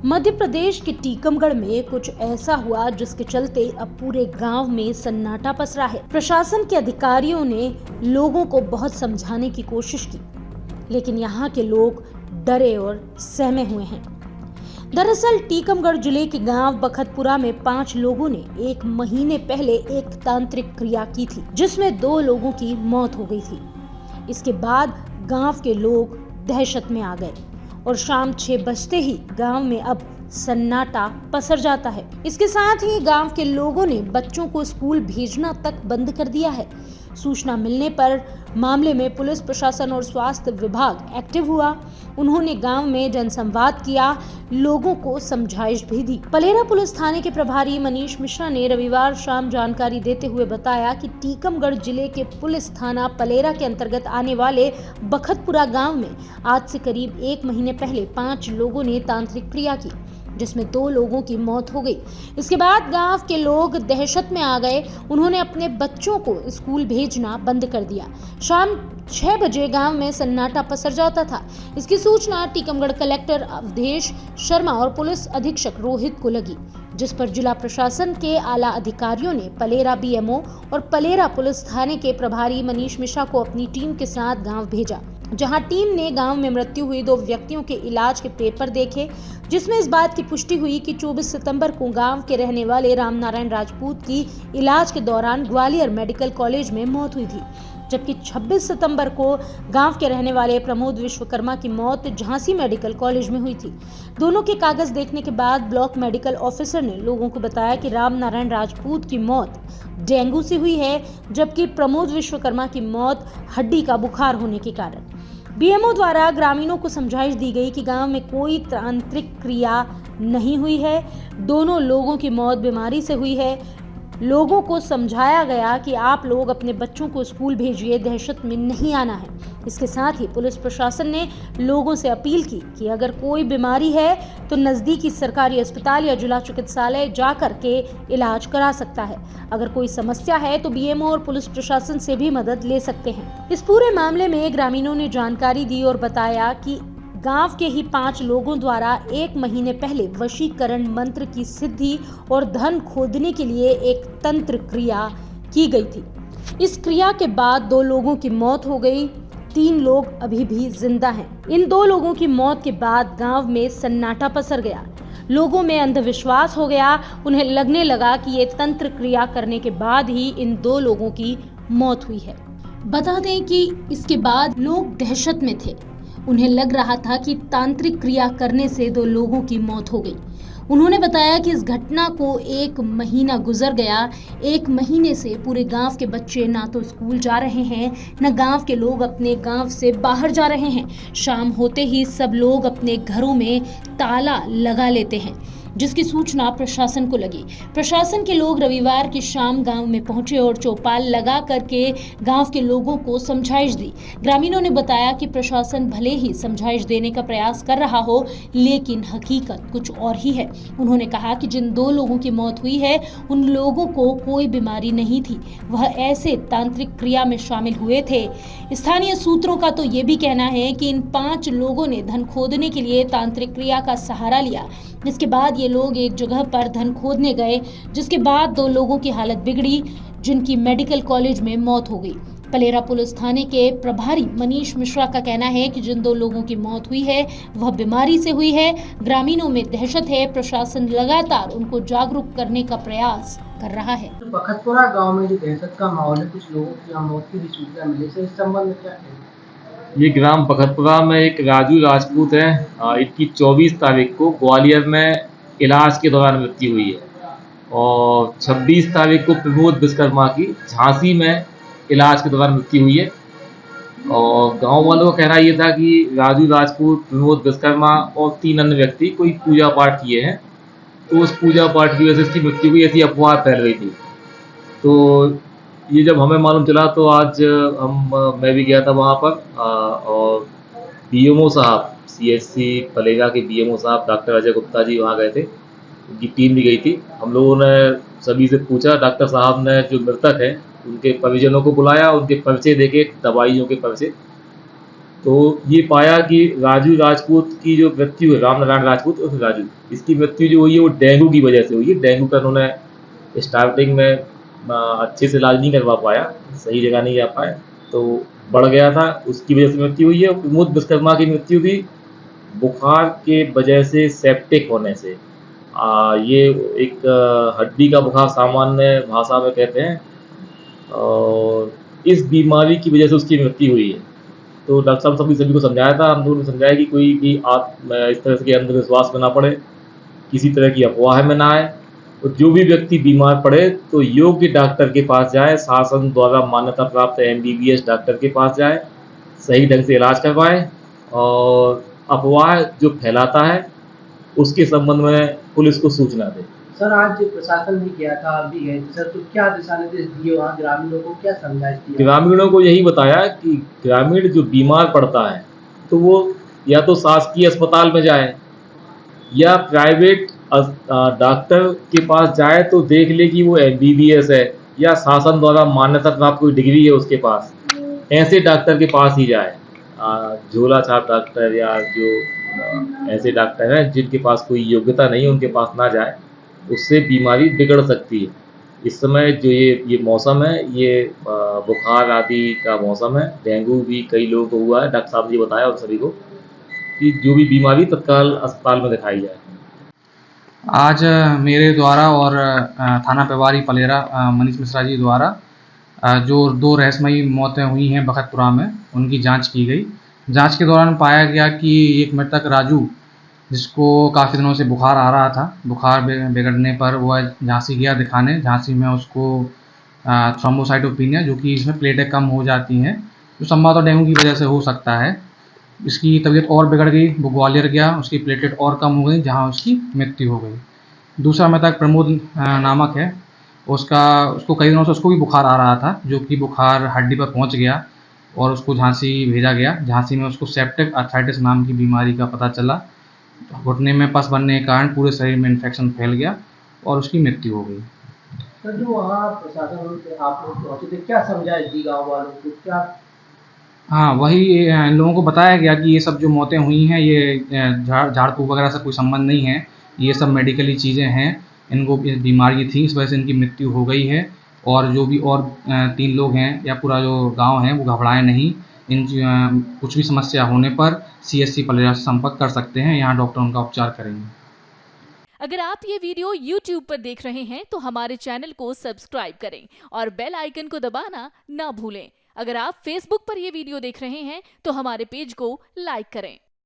मध्य प्रदेश के टीकमगढ़ में कुछ ऐसा हुआ जिसके चलते अब पूरे गांव में सन्नाटा पसरा है। प्रशासन के अधिकारियों ने लोगों को बहुत समझाने की कोशिश की, लेकिन यहाँ के लोग डरे और सहमे हुए हैं। दरअसल टीकमगढ़ जिले के गांव बखतपुरा में 5 लोगों ने 1 महीने पहले एक तांत्रिक क्रिया की थी, जिसमें 2 लोगों की मौत हो गई थी। इसके बाद गांव के लोग दहशत में आ गए और शाम 6 बजते ही गांव में अब सन्नाटा पसर जाता है। इसके साथ ही गांव के लोगों ने बच्चों को स्कूल भेजना तक बंद कर दिया है। सूचना मिलने पर मामले में पुलिस प्रशासन और स्वास्थ्य विभाग एक्टिव हुआ। उन्होंने गांव में जनसंवाद किया, लोगों को समझाइश भी दी। पलेरा पुलिस थाने के प्रभारी मनीष मिश्रा ने रविवार शाम जानकारी देते हुए बताया कि टीकमगढ़ जिले के पुलिस थाना पलेरा के अंतर्गत आने वाले बखतपुरा गांव में आज से करीब 1 महीने पहले 5 लोगों ने तांत्रिक क्रिया की, जिसमें 2 लोगों की मौत हो गई। इसके बाद गांव के लोग दहशत में आ गए। उन्होंने अपने बच्चों को स्कूल भेजना बंद कर दिया। शाम 6 बजे गांव में सन्नाटा पसर जाता था। इसकी सूचना टीकमगढ़ कलेक्टर अवधेश शर्मा और पुलिस अधीक्षक रोहित को लगी, जिस पर जिला प्रशासन के आला अधिकारियों ने पलेरा बीएमओ और पलेरा पुलिस थाने के प्रभारी मनीष मिश्रा को अपनी टीम के साथ गांव भेजा, जहां टीम ने गांव में मृत्यु हुई 2 व्यक्तियों के इलाज के पेपर देखे, जिसमें इस बात की पुष्टि हुई कि 24 सितंबर को गांव के रहने वाले रामनारायण राजपूत की इलाज के दौरान ग्वालियर मेडिकल कॉलेज में मौत हुई थी, जबकि 26 सितंबर को गांव के रहने वाले प्रमोद विश्वकर्मा की मौत झांसी मेडिकल कॉलेज में हुई थी। दोनों के कागज देखने के बाद ब्लॉक मेडिकल ऑफिसर ने लोगों को बताया कि रामनारायण राजपूत की मौत डेंगू से हुई है, जबकि प्रमोद विश्वकर्मा की मौत हड्डी का बुखार होने के कारण। बीएमओ द्वारा ग्रामीणों को समझाइश दी गई कि गांव में कोई तांत्रिक क्रिया नहीं हुई है, दोनों लोगों की मौत बीमारी से हुई है। लोगों को समझाया गया कि आप लोग अपने बच्चों को स्कूल भेजिए, दहशत में नहीं आना है। इसके साथ ही पुलिस प्रशासन ने लोगों से अपील की कि अगर कोई बीमारी है तो नज़दीकी सरकारी अस्पताल या जिला चिकित्सालय जाकर के इलाज करा सकता है। अगर कोई समस्या है तो बीएमओ और पुलिस प्रशासन से भी मदद ले सकते हैं। इस पूरे मामले में ग्रामीणों ने जानकारी दी और बताया कि गांव के ही 5 लोगों द्वारा 1 महीने पहले वशीकरण मंत्र की सिद्धि और धन खोदने के लिए एक तंत्र क्रिया की गई थी। इस क्रिया के बाद 2 लोगों की मौत हो गई, 3 लोग अभी भी जिंदा हैं। इन 2 लोगों की मौत के बाद गांव में सन्नाटा पसर गया। लोगों में अंधविश्वास हो गया। उन्हें लगने लगा कि ये तंत्र क्रिया करने के बाद ही इन 2 लोगों की मौत हुई है। बता दें कि इसके बाद लोग दहशत में थे। उन्हें लग रहा था कि तांत्रिक क्रिया करने से 2 लोगों की मौत हो गई। उन्होंने बताया कि इस घटना को 1 महीना गुजर गया। 1 महीने से पूरे गांव के बच्चे ना तो स्कूल जा रहे हैं, न गांव के लोग अपने गांव से बाहर जा रहे हैं। शाम होते ही सब लोग अपने घरों में ताला लगा लेते हैं, जिसकी सूचना प्रशासन को लगी। प्रशासन के लोग रविवार की शाम गांव में पहुंचे और चौपाल लगा करके गांव के लोगों को समझाइश दी। ग्रामीणों ने बताया कि प्रशासन भले ही समझाइश देने का प्रयास कर रहा हो, लेकिन हकीकत कुछ और ही है। उन्होंने कहा कि जिन 2 लोगों की मौत हुई है, उन लोगों को कोई बीमारी नहीं थी, वह ऐसे तांत्रिक क्रिया में शामिल हुए थे। स्थानीय सूत्रों का तो ये भी कहना है कि इन 5 लोगों ने धन खोदने के लिए तांत्रिक क्रिया का सहारा लिया। जिसके बाद ये लोग एक जगह पर धन खोदने गए, जिसके बाद 2 लोगों की हालत बिगड़ी, जिनकी मेडिकल कॉलेज में मौत हो गई। पलेरा पुलिस थाने के प्रभारी मनीष मिश्रा का कहना है कि जिन 2 लोगों की मौत हुई है वह बीमारी से हुई है। ग्रामीणों में दहशत है। प्रशासन लगातार उनको जागरूक करने का प्रयास कर रहा है। बखतपुरा गांव में जो दहशत का माहौल है, कुछ लोगों की मौत की भी सूचना मिली है, इस संबंध में क्या कहेंगे? ये ग्राम बखतपुरा में एक राजू राजपूत है। इनकी 24 तारीख को ग्वालियर में इलाज के दौरान मृत्यु हुई है और 26 तारीख को प्रमोद विश्वकर्मा की झांसी में इलाज के दौरान मृत्यु हुई है। और गांव वालों का कहना ये था कि राजू राजपूत, प्रमोद विश्वकर्मा और 3 अन्य व्यक्ति कोई पूजा पाठ किए हैं, तो उस पूजा पाठ की वजह से इसकी मृत्यु हुई, ऐसी अफवाह फैल रही थी। तो ये जब हमें मालूम चला तो आज मैं भी गया था वहाँ पर और बीएमओ साहब, सीएचसी पलेरा के बीएमओ साहब डॉक्टर अजय गुप्ता जी वहाँ गए थे, उनकी टीम भी गई थी। हम लोगों ने सभी से पूछा। डॉक्टर साहब ने जो मृतक है उनके परिजनों को बुलाया, उनके पर्चे देखे, दवाइयों के पर्चे, तो ये पाया कि राजू राजपूत की जो मृत्यु है, राम नारायण राजपूत उर्फ राजू, इसकी मृत्यु जो हुई है वो डेंगू की वजह से हुई है। डेंगू का उन्होंने स्टार्टिंग में अच्छे से इलाज नहीं करवा पाया, सही जगह नहीं जा पाए, तो बढ़ गया था, उसकी वजह से मृत्यु हुई है। और प्रमोद विश्वकर्मा की मृत्यु भी बुखार के वजह से, सेप्टिक होने से। ये एक हड्डी का बुखार सामान्य भाषा में कहते हैं, और इस बीमारी की वजह से उसकी मृत्यु हुई है। तो डॉक्टर साहब सभी को समझाया था, हम लोगों ने समझाया कि कोई भी इस तरह के अंधविश्वास में ना पड़े, किसी तरह की अफवाह में ना आए, और जो भी व्यक्ति बीमार पड़े तो योग्य डॉक्टर के पास जाए, शासन द्वारा मान्यता प्राप्त MBBS डॉक्टर के पास जाए, सही ढंग से इलाज करवाएं, और अफवाह जो फैलाता है उसके संबंध में पुलिस को सूचना दे। सर, आज प्रशासन भी गया था, आप भी गए थे सर, तो क्या दिशा निर्देश दिए वहाँ ग्रामीणों को, क्या समझाइश दिया? ग्रामीणों को यही बताया कि ग्रामीण जो बीमार पड़ता है तो वो या तो शासकीय अस्पताल में जाए या प्राइवेट डॉक्टर के पास जाए, तो देख ले कि वो MBBS है या शासन द्वारा मान्यता प्राप्त कोई डिग्री है उसके पास, ऐसे डॉक्टर के पास ही जाए। झोला छाप डॉक्टर या जो ऐसे डॉक्टर हैं जिनके पास कोई योग्यता नहीं है उनके पास ना जाए, उससे बीमारी बिगड़ सकती है। इस समय जो ये मौसम है, ये बुखार आदि का मौसम है, डेंगू भी कई लोगों को हुआ है। डॉक्टर साहब ने बताया उन सभी को कि जो भी बीमारी तत्काल अस्पताल में दिखाई जाए। आज मेरे द्वारा और थाना प्रभारी पलेरा मनीष मिश्रा जी द्वारा जो 2 रहस्यमयी मौतें हुई हैं बखतपुरा में, उनकी जांच की गई। जांच के दौरान पाया गया कि एक मृतक राजू, जिसको काफ़ी दिनों से बुखार आ रहा था, बुखार बिगड़ने पर वह झांसी गया दिखाने। झांसी में उसको थ्रोम्बोसाइटोपिनिया, जो कि इसमें प्लेटें कम हो जाती हैं, जो संभवतः डेंगू की वजह से हो सकता है। इसकी तबीयत और बिगड़ गई, वो ग्वालियर गया, उसकी प्लेटेट और कम हो गई, जहां उसकी मृत्यु हो गई। दूसरा मृतक प्रमोद नामक है, उसको कई दिनों से उसको भी बुखार आ रहा था, जो कि बुखार हड्डी पर पहुंच गया और उसको झांसी भेजा गया। झांसी में उसको सेप्टिक आर्थराइटिस नाम की बीमारी का पता चला। घुटने में पस बनने के कारण पूरे शरीर में इन्फेक्शन फैल गया और उसकी मृत्यु हो गई। सर, जो वहाँ प्रशासन से आप लोग पहुँचे थे, क्या समझाइश दी गाँव वालों को, क्या? हाँ, वही इन लोगों को बताया गया कि ये सब जो मौतें हुई हैं ये झाड़ फूँक वगैरह से कोई संबंध नहीं है, ये सब मेडिकली चीज़ें हैं, इनको बीमारी थी, इस वजह से इनकी मृत्यु हो गई है। और जो भी और 3 लोग हैं या पूरा जो गांव है वो घबराए नहीं। इन कुछ भी समस्या होने पर CSC पलेरा से संपर्क कर सकते हैं, यहाँ डॉक्टर उनका उपचार करेंगे। अगर आप ये वीडियो YouTube पर देख रहे हैं तो हमारे चैनल को सब्सक्राइब करें और बेल आइकन को दबाना ना भूलें। अगर आप Facebook पर ये वीडियो देख रहे हैं तो हमारे पेज को लाइक करें।